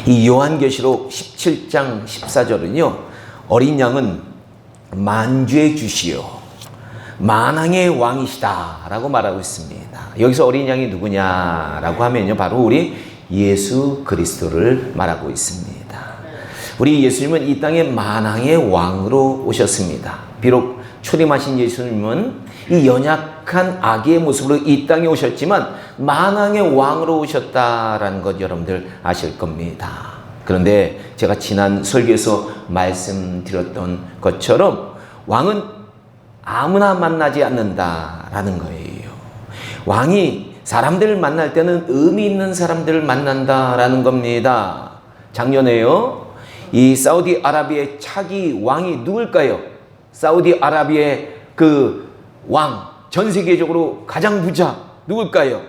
이 요한계시록 17장 14절은요, 어린 양은 만주의 주시요 만왕의 왕이시다 라고 말하고 있습니다. 여기서 어린 양이 누구냐라고 하면요, 바로 우리 예수 그리스도를 말하고 있습니다. 우리 예수님은 이 땅에 만왕의 왕으로 오셨습니다. 비록 초림하신 예수님은 이 연약한 아기의 모습으로 이 땅에 오셨지만 만왕의 왕으로 오셨다라는 것 여러분들 아실 겁니다. 그런데 제가 지난 설교에서 말씀드렸던 것처럼 왕은 아무나 만나지 않는다라는 거예요. 왕이 사람들을 만날 때는 의미 있는 사람들을 만난다라는 겁니다. 작년에요, 이 사우디아라비아의 차기 왕이 누굴까요? 사우디아라비아의 그 왕, 전 세계적으로 가장 부자 누굴까요?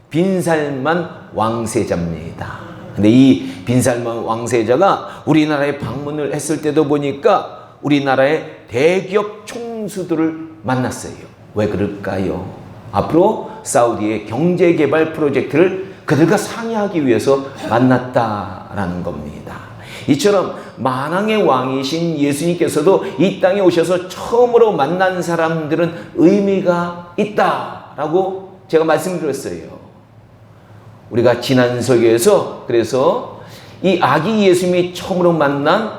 빈살만 왕세자입니다. 근데 이 빈살만 왕세자가 우리나라에 방문을 했을 때도 보니까 우리나라의 대기업 총수들을 만났어요. 왜 그럴까요? 앞으로 사우디의 경제개발 프로젝트를 그들과 상의하기 위해서 만났다라는 겁니다. 이처럼 만왕의 왕이신 예수님께서도 이 땅에 오셔서 처음으로 만난 사람들은 의미가 있다라고 제가 말씀드렸어요. 우리가 지난 설교에서 그래서 이 아기 예수님이 처음으로 만난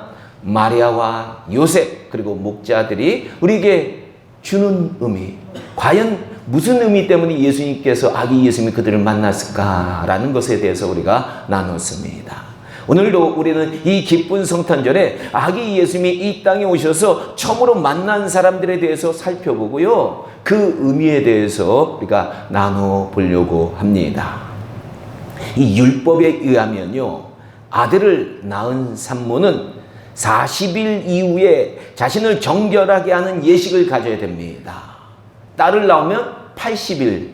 마리아와 요셉 그리고 목자들이 우리에게 주는 의미, 과연 무슨 의미 때문에 예수님께서 아기 예수님이 그들을 만났을까라는 것에 대해서 우리가 나눴습니다. 오늘도 우리는 이 기쁜 성탄절에 아기 예수님이 이 땅에 오셔서 처음으로 만난 사람들에 대해서 살펴보고요, 그 의미에 대해서 우리가 나눠보려고 합니다. 이 율법에 의하면요, 아들을 낳은 산모는 40일 이후에 자신을 정결하게 하는 예식을 가져야 됩니다. 딸을 낳으면 80일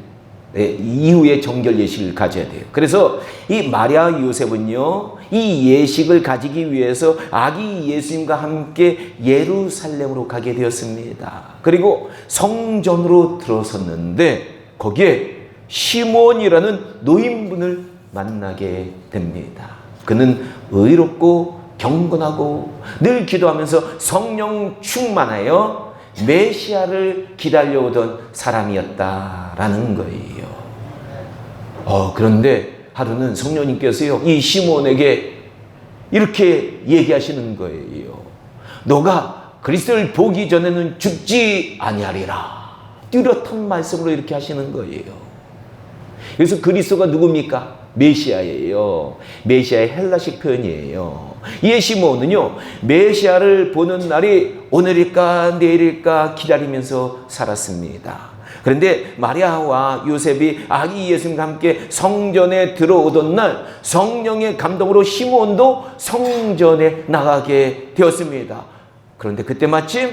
이후에 정결 예식을 가져야 돼요. 그래서 이 마리아 요셉은요, 이 예식을 가지기 위해서 아기 예수님과 함께 예루살렘으로 가게 되었습니다. 그리고 성전으로 들어섰는데 거기에 시몬이라는 노인분을 만나게 됩니다. 그는 의롭고 경건하고 늘 기도하면서 성령 충만하여 메시아를 기다려오던 사람이었다라는 거예요. 그런데 하루는 성령님께서요, 이 시몬에게 이렇게 얘기하시는 거예요. 너가 그리스도를 보기 전에는 죽지 아니하리라. 뚜렷한 말씀으로 이렇게 하시는 거예요. 그래서 그리스도가 누굽니까? 메시아예요. 메시아의 헬라식 표현이에요. 이 시몬은요, 메시아를 보는 날이 오늘일까 내일일까 기다리면서 살았습니다. 그런데 마리아와 요셉이 아기 예수님과 함께 성전에 들어오던 날 성령의 감동으로 시몬도 성전에 나가게 되었습니다. 그런데 그때 마침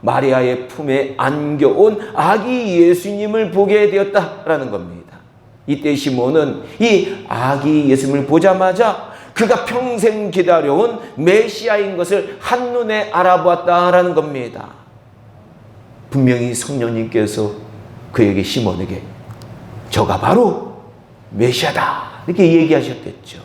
마리아의 품에 안겨온 아기 예수님을 보게 되었다라는 겁니다. 이때 시몬은 이 아기 예수님을 보자마자 그가 평생 기다려온 메시아인 것을 한눈에 알아보았다라는 겁니다. 분명히 성령님께서 그에게 시몬에게 저가 바로 메시아다 이렇게 얘기하셨겠죠.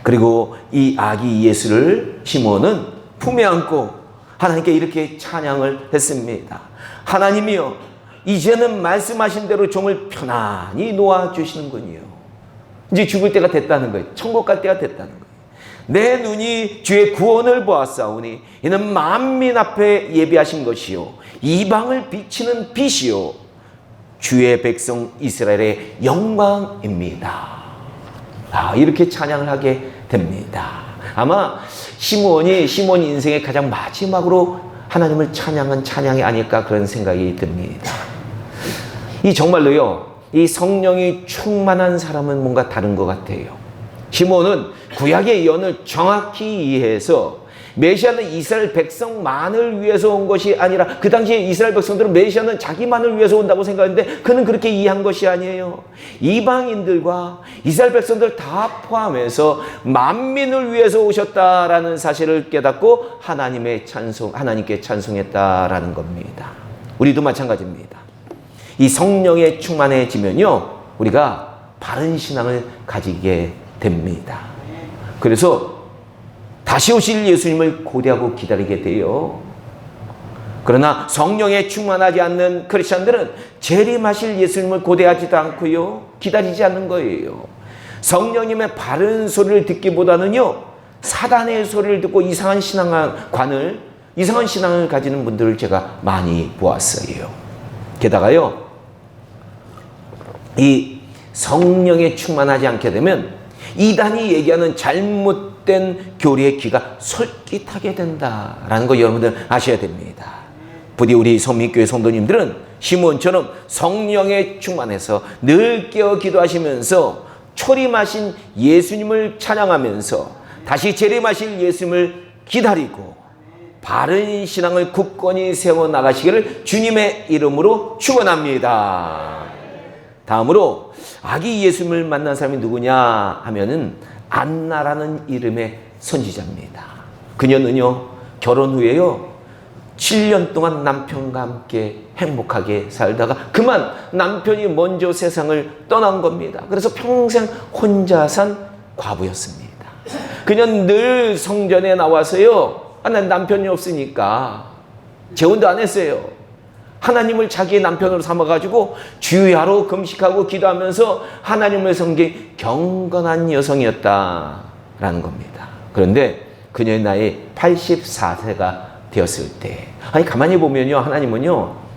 그리고 이 아기 예수를 시몬은 품에 안고 하나님께 이렇게 찬양을 했습니다. 하나님이여, 이제는 말씀하신 대로 종을 편안히 놓아주시는군요. 이제 죽을 때가 됐다는 거예요. 천국 갈 때가 됐다는 거예요. 내 눈이 주의 구원을 보았사오니 이는 만민 앞에 예비하신 것이요 이방을 비치는 빛이요 주의 백성 이스라엘의 영광입니다. 이렇게 찬양을 하게 됩니다. 아마 시몬이 인생의 가장 마지막으로 하나님을 찬양한 찬양이 아닐까 그런 생각이 듭니다. 이 정말로요, 이 성령이 충만한 사람은 뭔가 다른 것 같아요. 시몬은 구약의 예언을 정확히 이해해서 메시아는 이스라엘 백성만을 위해서 온 것이 아니라 그 당시에 이스라엘 백성들은 메시아는 자기만을 위해서 온다고 생각했는데 그는 그렇게 이해한 것이 아니에요. 이방인들과 이스라엘 백성들 다 포함해서 만민을 위해서 오셨다라는 사실을 깨닫고 하나님께 찬송했다라는 겁니다. 우리도 마찬가지입니다. 이 성령에 충만해지면요, 우리가 바른 신앙을 가지게 됩니다. 그래서 다시 오실 예수님을 고대하고 기다리게 돼요. 그러나 성령에 충만하지 않는 크리스천들은 재림하실 예수님을 고대하지도 않고요, 기다리지 않는 거예요. 성령님의 바른 소리를 듣기보다는요, 사단의 소리를 듣고 이상한 신앙을 가지는 분들을 제가 많이 보았어요. 게다가요, 이 성령에 충만하지 않게 되면 이단이 얘기하는 잘못된 교리의 귀가 솔깃하게 된다라는 거 여러분들 아셔야 됩니다. 부디 우리 성민교회 성도님들은 시므온처럼 성령에 충만해서 늘 깨어 기도하시면서 초림하신 예수님을 찬양하면서 다시 재림하실 예수님을 기다리고 바른 신앙을 굳건히 세워나가시기를 주님의 이름으로 축원합니다. 다음으로 아기 예수님을 만난 사람이 누구냐 하면은 안나라는 이름의 선지자입니다. 그녀는요, 결혼 후에요, 7년 동안 남편과 함께 행복하게 살다가 그만 남편이 먼저 세상을 떠난 겁니다. 그래서 평생 혼자 산 과부였습니다. 그녀는 늘 성전에 나와서요, 난 남편이 없으니까 재혼도 안 했어요. 하나님을 자기의 남편으로 삼아가지고 주야로 금식하고 기도하면서 하나님을 섬긴 경건한 여성이었다라는 겁니다. 그런데 그녀의 나이 84세가 되었을 때, 아니 가만히 보면요, 하나님은요,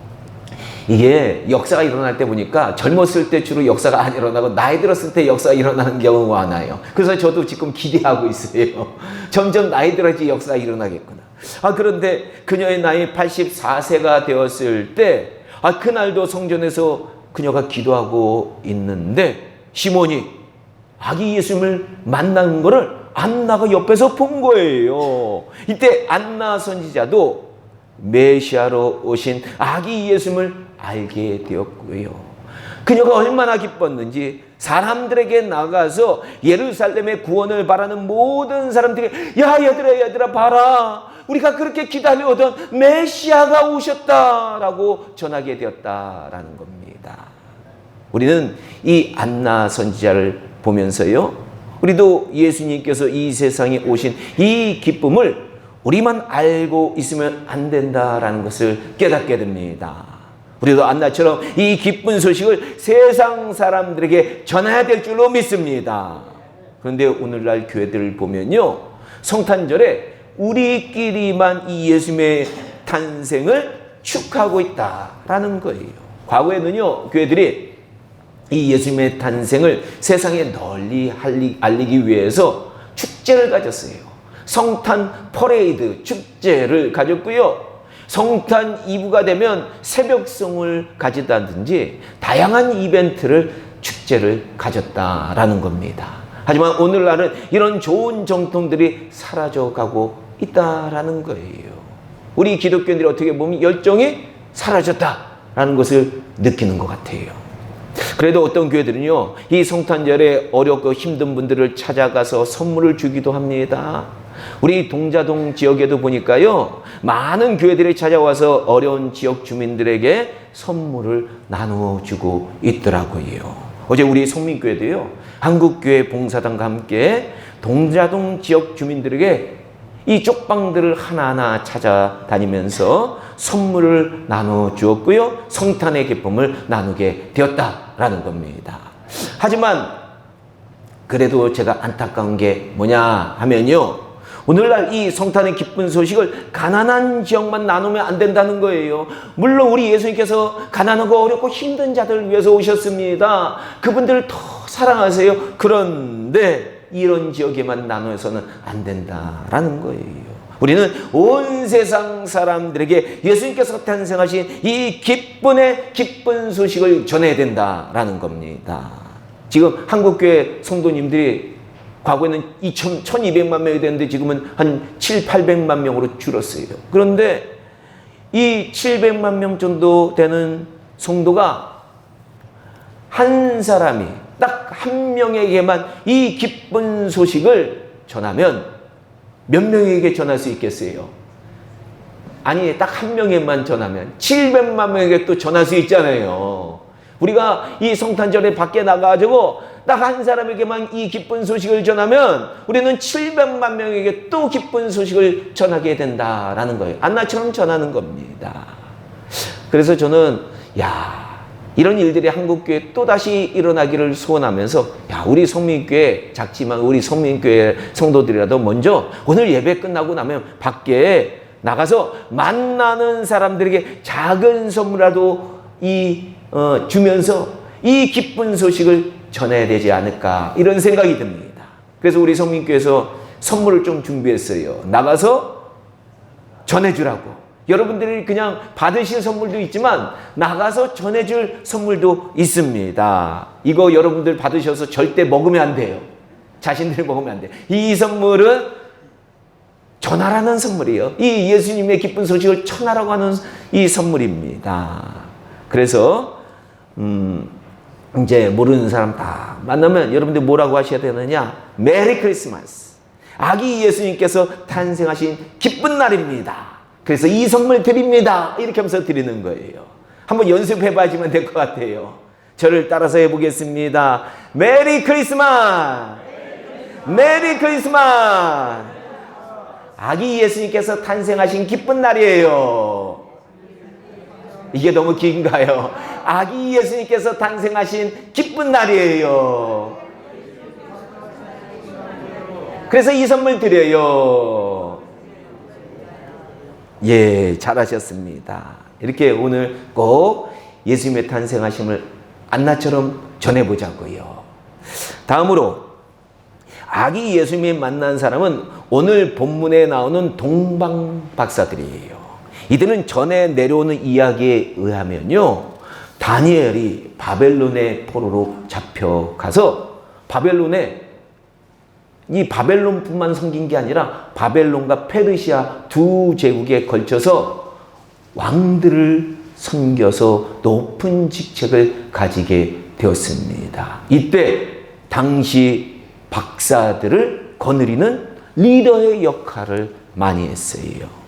이게 역사가 일어날 때 보니까 젊었을 때 주로 역사가 안 일어나고 나이 들었을 때 역사가 일어나는 경우가 많아요. 그래서 저도 지금 기대하고 있어요. 점점 나이 들어야지 역사가 일어나겠구나. 그런데 그녀의 나이 84세가 되었을 때, 그날도 성전에서 그녀가 기도하고 있는데 시몬이 아기 예수님을 만난 거를 안나가 옆에서 본 거예요. 이때 안나 선지자도 메시아로 오신 아기 예수님을 알게 되었고요. 그녀가 얼마나 기뻤는지 사람들에게 나가서 예루살렘의 구원을 바라는 모든 사람들에게, 야 얘들아 봐라, 우리가 그렇게 기다려오던 메시아가 오셨다라고 전하게 되었다라는 겁니다. 우리는 이 안나 선지자를 보면서요, 우리도 예수님께서 이 세상에 오신 이 기쁨을 우리만 알고 있으면 안 된다라는 것을 깨닫게 됩니다. 우리도 안나처럼 이 기쁜 소식을 세상 사람들에게 전해야 될 줄로 믿습니다. 그런데 오늘날 교회들을 보면요, 성탄절에 우리끼리만 이 예수님의 탄생을 축하하고 있다라는 거예요. 과거에는요, 교회들이 이 예수님의 탄생을 세상에 널리 알리기 위해서 축제를 가졌어요. 성탄 퍼레이드 축제를 가졌고요. 성탄 이브가 되면 새벽송을 가졌다든지 다양한 이벤트를, 축제를 가졌다라는 겁니다. 하지만 오늘날은 이런 좋은 정통들이 사라져가고 있다라는 거예요. 우리 기독교인들이 어떻게 보면 열정이 사라졌다라는 것을 느끼는 것 같아요. 그래도 어떤 교회들은요, 이 성탄절에 어렵고 힘든 분들을 찾아가서 선물을 주기도 합니다. 우리 동자동 지역에도 보니까요, 많은 교회들이 찾아와서 어려운 지역 주민들에게 선물을 나누어주고 있더라고요. 어제 우리 성민교회도요, 한국교회 봉사단과 함께 동자동 지역 주민들에게 이 쪽방들을 하나하나 찾아다니면서 선물을 나눠주었고요, 성탄의 기쁨을 나누게 되었다라는 겁니다. 하지만 그래도 제가 안타까운 게 뭐냐 하면요, 오늘날 이 성탄의 기쁜 소식을 가난한 지역만 나누면 안 된다는 거예요. 물론 우리 예수님께서 가난하고 어렵고 힘든 자들을 위해서 오셨습니다. 그분들을 더 사랑하세요. 그런데 이런 지역에만 나눠서는 안 된다라는 거예요. 우리는 온 세상 사람들에게 예수님께서 탄생하신 이 기쁜 소식을 전해야 된다라는 겁니다. 지금 한국교회 성도님들이 과거에는 1200만 명이 됐는데 지금은 한 800만 명으로 줄었어요. 그런데 이 700만 명 정도 되는 성도가 한 사람이 딱 한 명에게만 이 기쁜 소식을 전하면 몇 명에게 전할 수 있겠어요? 아니, 딱 한 명에만 전하면 700만 명에게 또 전할 수 있잖아요. 우리가 이 성탄절에 밖에 나가가지고 딱 한 사람에게만 이 기쁜 소식을 전하면 우리는 700만 명에게 또 기쁜 소식을 전하게 된다라는 거예요. 안나처럼 전하는 겁니다. 그래서 저는 이런 일들이 한국교회에 또다시 일어나기를 소원하면서 우리 성민교회, 작지만 우리 성민교회 성도들이라도 먼저 오늘 예배 끝나고 나면 밖에 나가서 만나는 사람들에게 작은 선물이라도 주면서 이 기쁜 소식을 전해야 되지 않을까, 이런 생각이 듭니다. 그래서 우리 성민교회에서 선물을 좀 준비했어요. 나가서 전해주라고. 여러분들이 그냥 받으실 선물도 있지만 나가서 전해줄 선물도 있습니다. 이거 여러분들 받으셔서 절대 먹으면 안 돼요. 자신들이 먹으면 안 돼요. 이 선물은 전하라는 선물이에요. 이 예수님의 기쁜 소식을 전하라고 하는 이 선물입니다. 그래서 이제 모르는 사람 다 만나면 여러분들 뭐라고 하셔야 되느냐? 메리 크리스마스. 아기 예수님께서 탄생하신 기쁜 날입니다. 그래서 이 선물 드립니다. 이렇게 하면서 드리는 거예요. 한번 연습해 봐야지만 될 것 같아요. 저를 따라서 해보겠습니다. 메리 크리스마스! 메리 크리스마스! 아기 예수님께서 탄생하신 기쁜 날이에요. 이게 너무 긴가요? 아기 예수님께서 탄생하신 기쁜 날이에요. 그래서 이 선물 드려요. 예, 잘하셨습니다. 이렇게 오늘 꼭 예수님의 탄생하심을 안나처럼 전해보자고요. 다음으로 아기 예수님이 만난 사람은 오늘 본문에 나오는 동방박사들이에요. 이들은 전에 내려오는 이야기에 의하면요, 다니엘이 바벨론의 포로로 잡혀가서 이 바벨론뿐만 섬긴 게 아니라 바벨론과 페르시아 두 제국에 걸쳐서 왕들을 섬겨서 높은 직책을 가지게 되었습니다. 이때 당시 박사들을 거느리는 리더의 역할을 많이 했어요.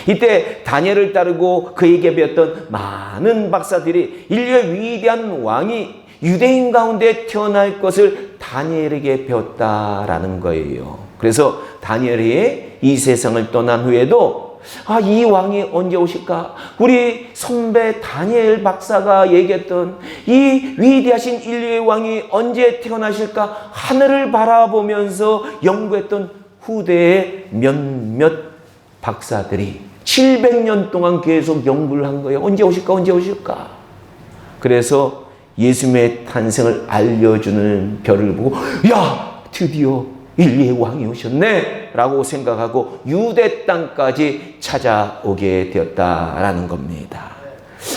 이때 다니엘을 따르고 그에게 배웠던 많은 박사들이 인류의 위대한 왕이 유대인 가운데 태어날 것을 다니엘에게 배웠다라는 거예요. 그래서 다니엘이 이 세상을 떠난 후에도 이 왕이 언제 오실까? 우리 선배 다니엘 박사가 얘기했던 이 위대하신 인류의 왕이 언제 태어나실까? 하늘을 바라보면서 연구했던 후대의 몇몇 박사들이 700년 동안 계속 연구를 한 거예요. 언제 오실까? 언제 오실까? 그래서 예수님의 탄생을 알려주는 별을 보고 드디어 인류의 왕이 오셨네 라고 생각하고 유대 땅까지 찾아오게 되었다라는 겁니다.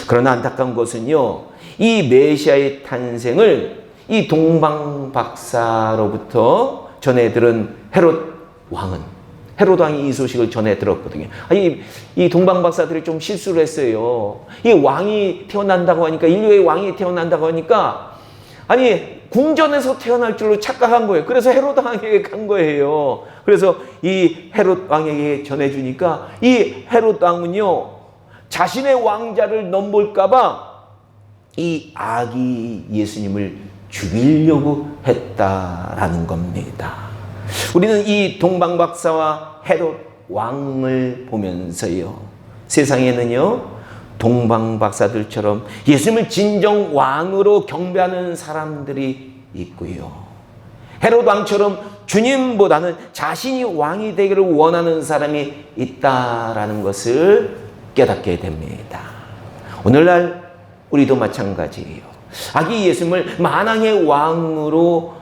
그러나 안타까운 것은요, 이 메시아의 탄생을 이 동방박사로부터 전해 들은 헤롯 왕이 이 소식을 전해 들었거든요. 이 동방박사들이 좀 실수를 했어요. 이 왕이 태어난다고 하니까, 인류의 왕이 태어난다고 하니까, 궁전에서 태어날 줄로 착각한 거예요. 그래서 헤롯 왕에게 간 거예요. 그래서 이 헤롯 왕에게 전해주니까 이 헤롯 왕은요, 자신의 왕자를 넘볼까봐 이 아기 예수님을 죽이려고 했다라는 겁니다. 우리는 이 동방박사와 헤롯 왕을 보면서요, 세상에는요, 동방박사들처럼 예수님을 진정 왕으로 경배하는 사람들이 있고요, 헤롯 왕처럼 주님보다는 자신이 왕이 되기를 원하는 사람이 있다라는 것을 깨닫게 됩니다. 오늘날 우리도 마찬가지예요. 아기 예수님을 만왕의 왕으로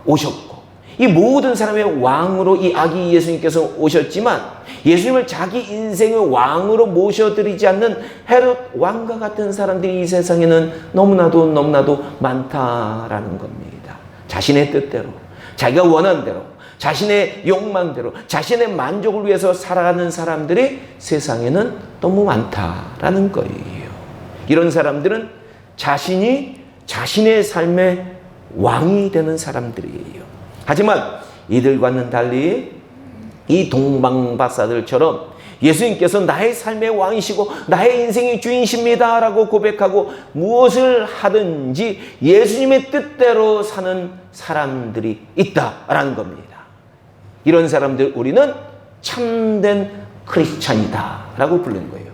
오셨고, 이 모든 사람의 왕으로 이 아기 예수님께서 오셨지만 예수님을 자기 인생의 왕으로 모셔드리지 않는 헤롯 왕과 같은 사람들이 이 세상에는 너무나도 많다라는 겁니다. 자신의 뜻대로, 자기가 원하는 대로, 자신의 욕망대로, 자신의 만족을 위해서 살아가는 사람들이 세상에는 너무 많다라는 거예요. 이런 사람들은 자신이 자신의 삶의 왕이 되는 사람들이에요. 하지만 이들과는 달리 이 동방박사들처럼 예수님께서 나의 삶의 왕이시고 나의 인생의 주인이십니다 라고 고백하고 무엇을 하든지 예수님의 뜻대로 사는 사람들이 있다라는 겁니다. 이런 사람들 우리는 참된 크리스찬이다 라고 부르는 거예요.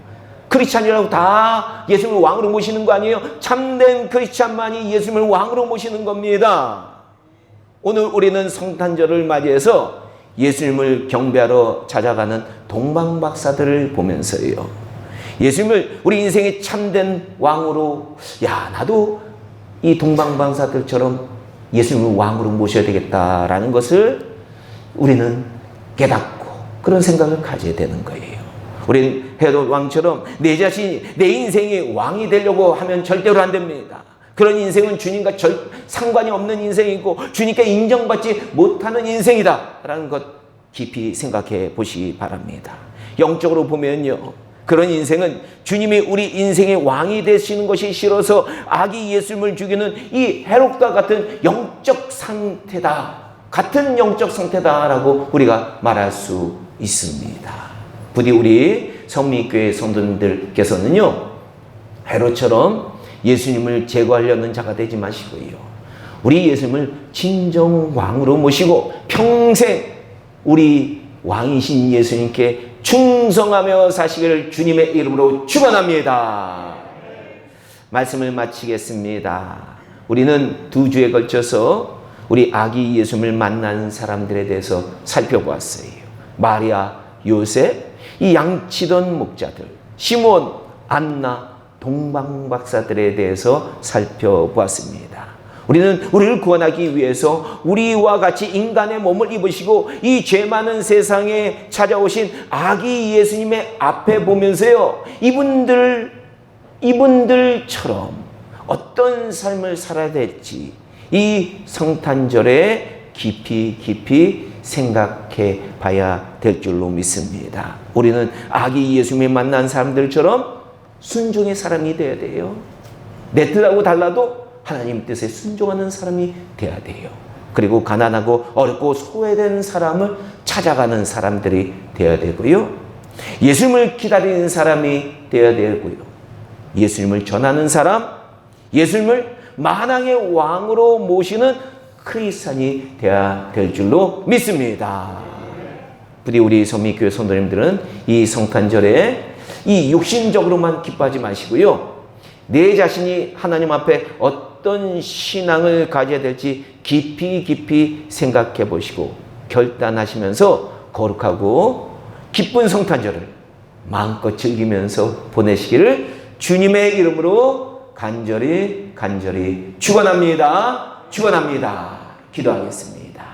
크리스찬이라고 다 예수님을 왕으로 모시는 거 아니에요. 참된 크리스찬만이 예수님을 왕으로 모시는 겁니다. 오늘 우리는 성탄절을 맞이해서 예수님을 경배하러 찾아가는 동방박사들을 보면서요, 예수님을 우리 인생의 참된 왕으로, 나도 이 동방박사들처럼 예수님을 왕으로 모셔야 되겠다라는 것을 우리는 깨닫고 그런 생각을 가져야 되는 거예요. 우리는 헤롯 왕처럼 내 자신이 내 인생의 왕이 되려고 하면 절대로 안 됩니다. 그런 인생은 주님과 상관이 없는 인생이고 주님께 인정받지 못하는 인생이다 라는 것 깊이 생각해 보시기 바랍니다. 영적으로 보면요, 그런 인생은 주님이 우리 인생의 왕이 되시는 것이 싫어서 아기 예수님을 죽이는 이 헤롯과 같은 영적 상태다, 같은 영적 상태다라고 우리가 말할 수 있습니다. 부디 우리 성미교회 성도님들께서는요, 헤롯처럼 예수님을 제거하려는 자가 되지 마시고요, 우리 예수님을 진정 왕으로 모시고 평생 우리 왕이신 예수님께 충성하며 사시기를 주님의 이름으로 축원합니다. 말씀을 마치겠습니다. 우리는 2주에 걸쳐서 우리 아기 예수님을 만난 사람들에 대해서 살펴보았어요. 마리아, 요셉, 이 양치던 목자들, 시몬, 안나, 동방박사들에 대해서 살펴보았습니다. 우리는 우리를 구원하기 위해서 우리와 같이 인간의 몸을 입으시고 이 죄 많은 세상에 찾아오신 아기 예수님의 앞에 보면서요, 이분들처럼 어떤 삶을 살아야 될지 이 성탄절에 깊이 생각해 봐야 될 줄로 믿습니다. 우리는 아기 예수님을 만난 사람들처럼 순종의 사람이 되어야 돼요. 내 뜻하고 달라도 하나님 뜻에 순종하는 사람이 되어야 돼요. 그리고 가난하고 어렵고 소외된 사람을 찾아가는 사람들이 되어야 되고요, 예수님을 기다리는 사람이 되어야 되고요, 예수님을 전하는 사람, 예수님을 만왕의 왕으로 모시는 크리스찬이 되어야 될 줄로 믿습니다. 부디 우리 성미교회 성도님들은 이 성탄절에 이 육신적으로만 기뻐하지 마시고요, 내 자신이 하나님 앞에 어떤 신앙을 가져야 될지 깊이 생각해 보시고 결단하시면서 거룩하고 기쁜 성탄절을 마음껏 즐기면서 보내시기를 주님의 이름으로 간절히 축원합니다. 기도하겠습니다.